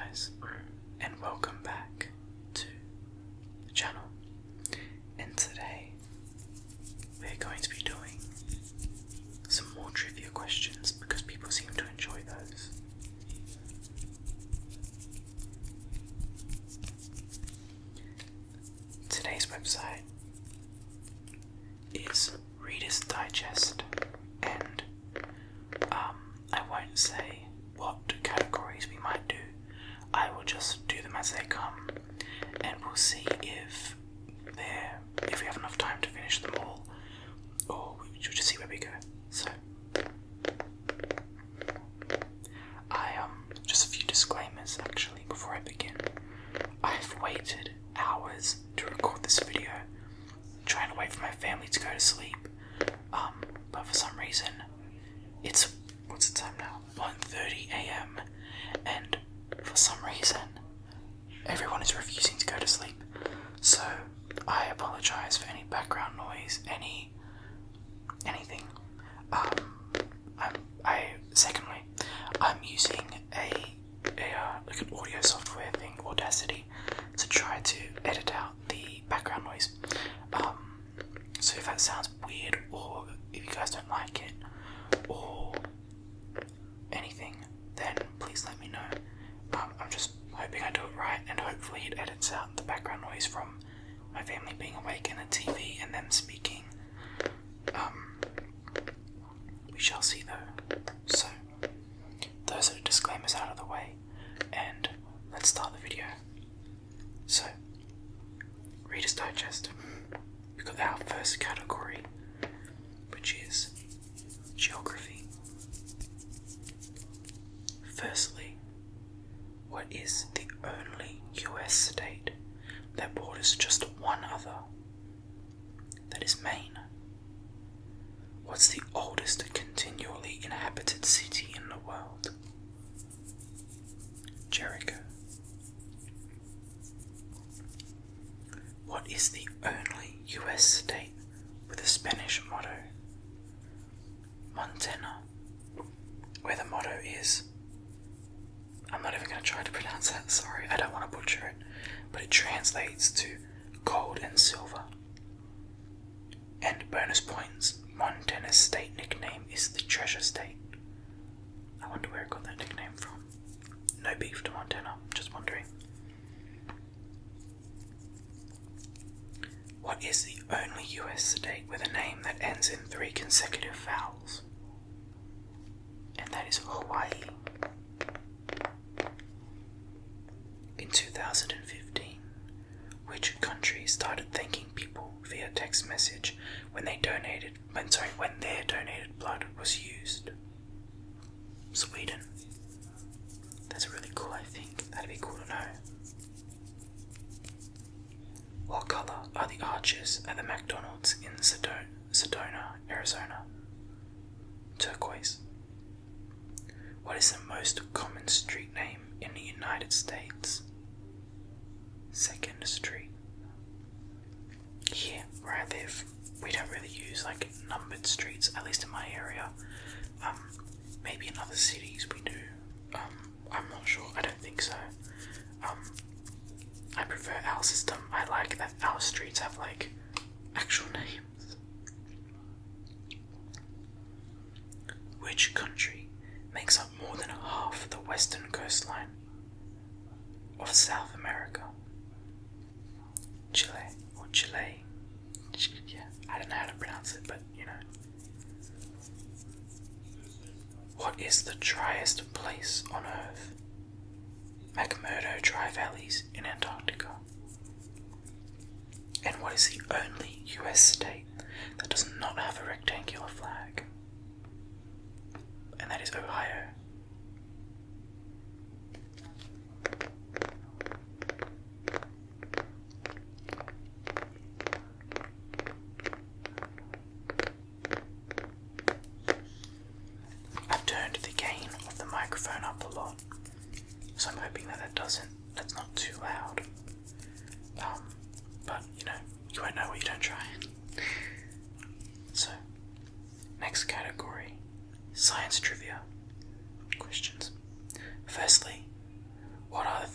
guys, and welcome back to the channel. And today we're going to be doing some more trivia questions because people seem to enjoy those. Today's website is Reader's Digest, and I won't say what categories we might do. I will just do them as they come, and we'll see if we have enough time to finish them all, or we'll just see where we go. So, just a few disclaimers actually before I begin. I've waited hours to record this video, trying to wait for my family to go to sleep, but for some reason, what's the time now? 1:30 a.m. and for some reason, everyone is refusing to go to sleep. So I apologize for any background noise, anything. Secondly, I'm using like an audio software thing, Audacity, to try to edit out the background noise. So if that sounds weird, or if you guys don't like it, or anything, then please let me know. I'm just hoping I do it right, and hopefully it edits out the background noise from my family being awake and the TV and them speaking. We shall see though. So, those are the disclaimers out of the way, and let's start the video. So, Reader's Digest. We've got our first category, which is geography. Firstly, what is the only US state that borders just one other? That is Maine. What's the oldest continually inhabited city in the world? Jericho. What is the only US state with a Spanish motto? Montana, where the motto is, I'm not even going to try to pronounce that, sorry, I don't want to butcher it, but it translates to gold and silver. And bonus points, Montana's state nickname is the Treasure State. I wonder where it got that nickname from. No beef to Montana, just wondering. What is the only US state with a name that ends in 3 consecutive vowels? And that is Hawaii. In 2015, which country started thanking people via text message when their donated blood was used? Sweden. That's really cool, I think. That'd be cool to know. What color are the arches at the McDonald's in Sedona, Arizona? Turquoise. What is the most common street name in the United States? 2nd Street. Here, where I live, we don't really use like numbered streets, at least in my area. Maybe in other cities we do. I'm not sure, I don't think so. I prefer our system. I like that our streets have like actual names. Which country makes up more than half the western coastline of South America? Chile, or Chile. Yeah, I don't know how to pronounce it, but you know. What is the driest place on Earth? McMurdo Dry Valleys in Antarctica. And what is the only US state that does not have a rectangular flag? And that is Ohio. I've turned the gain of the microphone up a lot, so I'm hoping that's not too loud. But you know, you won't know what you don't try. So, next category, science trivia questions. Firstly, what are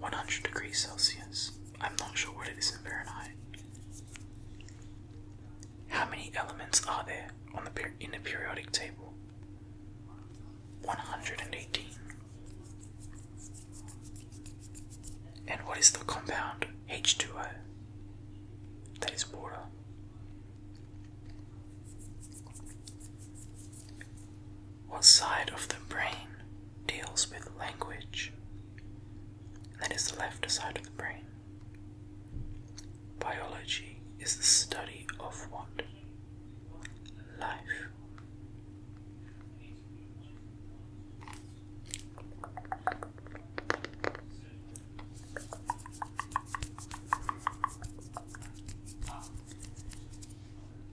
100 degrees Celsius. I'm not sure what it is in Fahrenheit. How many elements are there in the periodic table? 118. And what is the compound H2O? That is water. What side of the brain deals with language? That is the left side of the brain. Biology is the study of what? Life.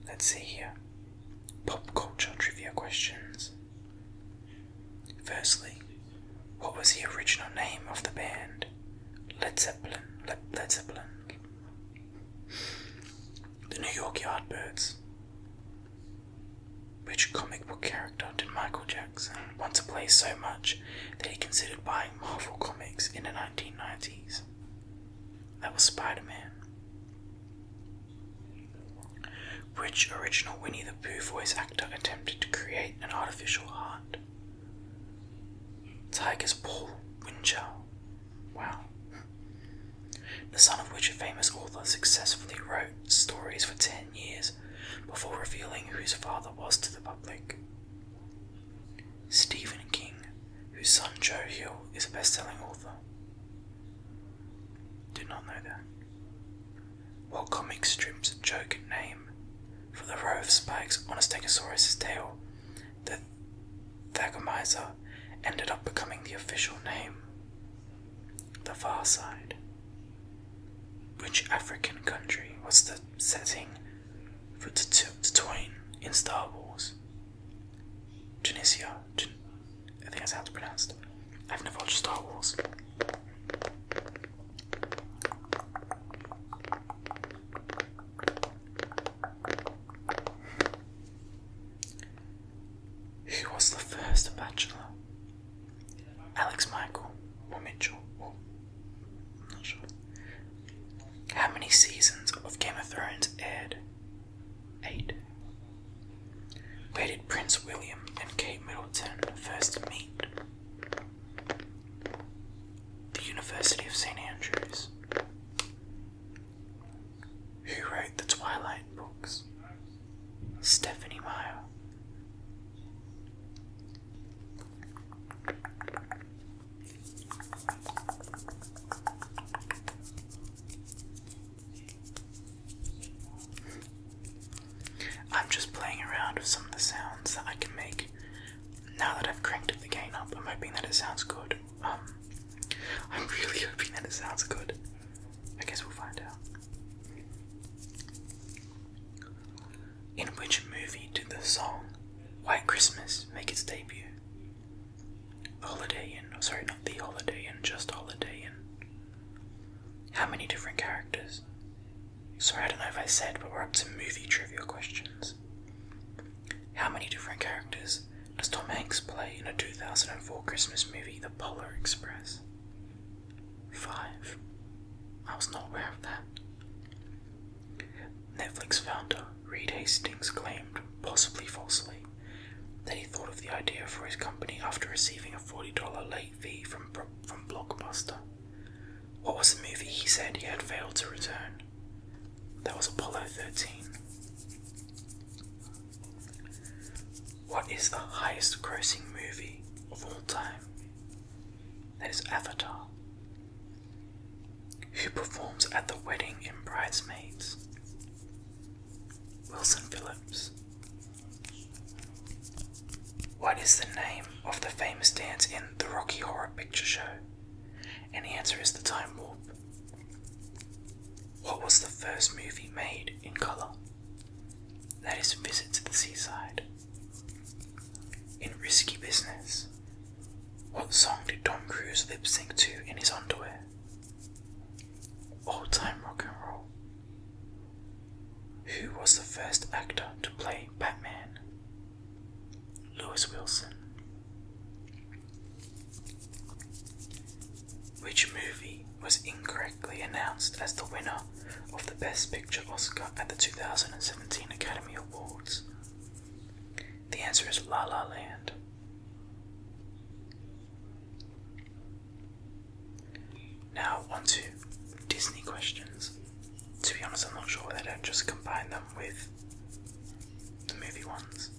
Let's see here. Pop culture trivia questions. Firstly, what was the original name of the band? Led Zeppelin. Led Zeppelin. The New York Yardbirds. Which comic book character did Michael Jackson want to play so much that he considered buying Marvel Comics in the 1990s? That was Spider-Man. Which original Winnie the Pooh voice actor attempted to create an artificial heart? Tiger's Paul Winchell. Wow. The son of which a famous author successfully wrote stories for 10 years before revealing who his father was to the public? Stephen King, whose son Joe Hill is a best-selling author. Did not know that. What comic strip's joke name for the row of spikes on a Stegosaurus' tail, the Thagomizer, ended up becoming the official name? The Far Side. Which African country was the setting for Tatooine in Star Wars? Tunisia. I think that's how it's pronounced. I've never watched Star Wars. Who was the first Bachelor? Alex Michael or Mitchell? Or, I'm not sure. How many seasons of Game of Thrones aired? 8. Where did Prince William and Kate Middleton first meet? The University of St. Andrews. Who wrote the Twilight books? Stephenie Meyer. I'm just playing around with some of the sounds that I can make now that I've cranked the gain up. I'm hoping that it sounds good. I'm really hoping that it sounds good. I guess we'll find out. In which movie did the song White Christmas make its debut? Holiday Inn. Sorry, not The Holiday Inn, just Holiday Inn. How many different characters? Sorry, I don't know if I said, but we're up to movie trivia questions. How many different characters does Tom Hanks play in a 2004 Christmas movie, The Polar Express? 5. I was not aware of that. Netflix founder Reed Hastings claimed, possibly falsely, that he thought of the idea for his company after receiving a $40 late fee from Blockbuster. What was the movie he said he had failed to return? That was Apollo 13. What is the highest grossing movie of all time? That is Avatar. Who performs at the wedding in Bridesmaids? Wilson Phillips. What is the name of the famous dance in the Rocky Horror Picture Show? And the answer is The Time Warp. What was the first movie made in colour? That is Visit to the Seaside. In Risky Business, what song did Tom Cruise lip sync to in his underwear? Old Time Rock and Roll. Who was the first actor to play Batman? Lewis Wilson. Which movie was incorrectly announced as the winner of the Best Picture Oscar at the 2017 Academy Awards? The answer is La La Land. Now onto Disney questions. To be honest, I'm not sure why they don't just combine them with the movie ones.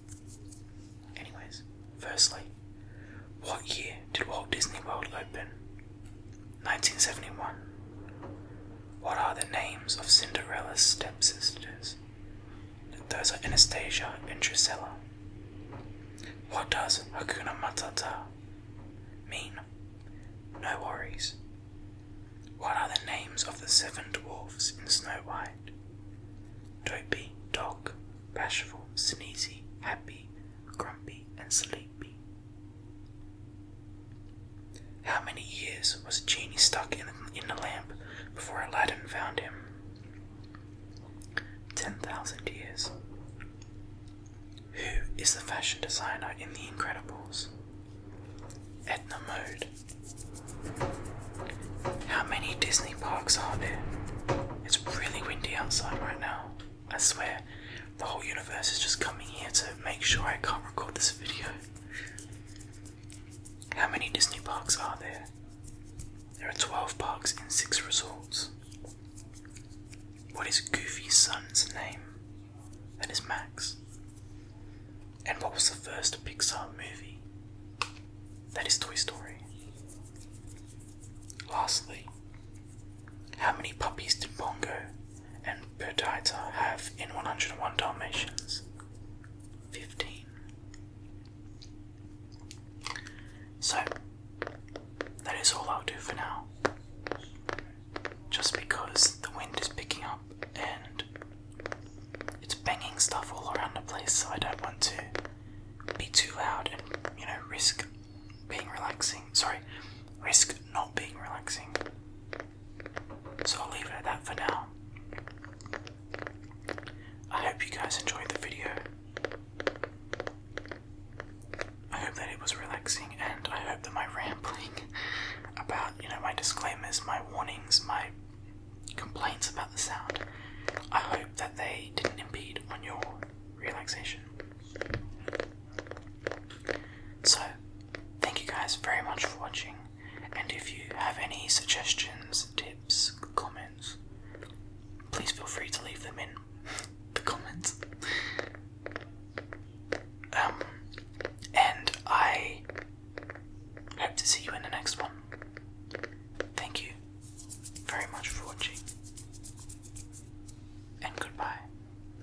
Anyways, firstly, what year did Walt Disney World open? 1971. What are the names of Cinderella's stepsisters? Those are Anastasia and Drusilla. What does Hakuna Matata mean? No worries. What are the names of the 7 dwarfs in Snow White? Dopey, Dog, Bashful, Sneezy, Happy, Grumpy, and Sleepy. How many years was a genie stuck in the lamp before Aladdin found him? 10,000 years. Who is the fashion designer in The Incredibles? Edna Mode. How many Disney parks are there? It's really windy outside right now. I swear, the whole universe is just coming here to make sure I can't record this video. How many Disney parks are there? There are 12 parks in 6 resorts. What is Goofy's son's name? That is Max. And what was the first Pixar movie? That is Toy Story. Lastly, how many puppies did Bongo and Perdita have in 101 Dalmatians? 15. So, that is all I'll do for now. Just because the wind is picking up and it's banging stuff all around the place, so I don't want to be too loud and, risk not being relaxing. So I'll leave it at that for now. I hope you guys enjoyed the video. I hope that it was relaxing, and I hope that my rambling about, my disclaimers, my warnings, my complaints about the sound, I hope that they didn't impede on your relaxation.